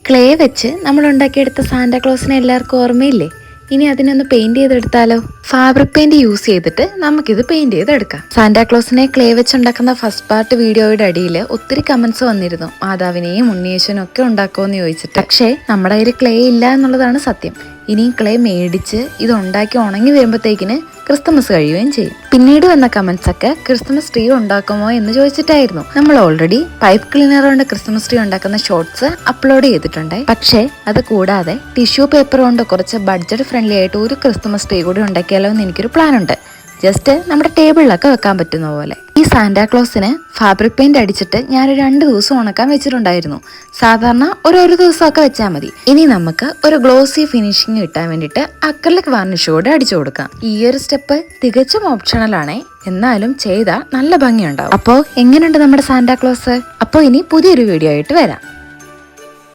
Clay വെച്ച് നമ്മൾ ഉണ്ടാക്കിയെടുത്ത സാന്റാക്ലോസിനെ എല്ലാവർക്കും ഓർമ്മയില്ലേ? ഇനി അതിനൊന്ന് പെയിന്റ് ചെയ്തെടുത്താലോ? ഫാബ്രിക് പെയിന്റ് യൂസ് ചെയ്തിട്ട് നമുക്കിത് പെയിന്റ് ചെയ്തെടുക്കാം. സാന്റാക്ലോസിനെ ക്ലേ വെച്ചുണ്ടാക്കുന്ന ഫസ്റ്റ് പാർട്ട് വീഡിയോയുടെ അടിയിൽ ഒത്തിരി കമന്റ്സ് വന്നിരുന്നു, മാതാവിനെയും ഉണ്ണിയേശുവിനും ഒക്കെ ഉണ്ടാക്കുമെന്ന് ചോദിച്ചിട്ട്. പക്ഷേ നമ്മുടെ കയ്യിൽ ക്ലേ ഇല്ല എന്നുള്ളതാണ് സത്യം. ഇനിയും ക്ലേ മേടിച്ച് ഇത് ഉണ്ടാക്കി ഉണങ്ങി വരുമ്പോഴത്തേക്കിന് ക്രിസ്മസ് കഴിയുകയും ചെയ്യും. പിന്നീട് വന്ന കമന്റ്സ് ഒക്കെ ക്രിസ്മസ് ട്രീ ഉണ്ടാക്കുമോ എന്ന് ചോദിച്ചിട്ടായിരുന്നു. നമ്മൾ ഓൾറെഡി പൈപ്പ് ക്ലീനർ കൊണ്ട് ക്രിസ്മസ് ട്രീ ഉണ്ടാക്കുന്ന ഷോർട്സ് അപ്ലോഡ് ചെയ്തിട്ടുണ്ട്. പക്ഷേ അത് കൂടാതെ ടിഷ്യൂ പേപ്പർ കൊണ്ട് കുറച്ച് ബഡ്ജറ്റ് ഫ്രണ്ട്ലി ആയിട്ട് ഒരു ക്രിസ്മസ് ട്രീ കൂടി ഉണ്ടാക്കിയാലോ എന്ന് എനിക്കൊരു പ്ലാൻ ഉണ്ട്. ജസ്റ്റ് നമ്മുടെ ടേബിളിലൊക്കെ വെക്കാൻ പറ്റുന്ന പോലെ. ഈ സാന്റാക്ലോസിന് ഫാബ്രിക് പെയിന്റ് അടിച്ചിട്ട് ഞാനൊരു 2 ദിവസം ഉണക്കാൻ വെച്ചിട്ടുണ്ടായിരുന്നു. സാധാരണ ഒരു ദിവസമൊക്കെ വെച്ചാൽ മതി. ഇനി നമുക്ക് ഒരു ഗ്ലോസി ഫിനിഷിങ് കിട്ടാൻ വേണ്ടിയിട്ട് അക്രിലിക് വാർണിഷ് കൂടെ അടിച്ചു കൊടുക്കാം. ഈ ഒരു സ്റ്റെപ്പ് തികച്ചും ഓപ്ഷണൽ ആണേ, എന്നാലും ചെയ്താൽ നല്ല ഭംഗിയുണ്ടാവും. അപ്പോൾ എങ്ങനെയുണ്ട് നമ്മുടെ സാന്റാക്ലോസ്? അപ്പോൾ ഇനി പുതിയൊരു വീഡിയോ ആയിട്ട് വരാം.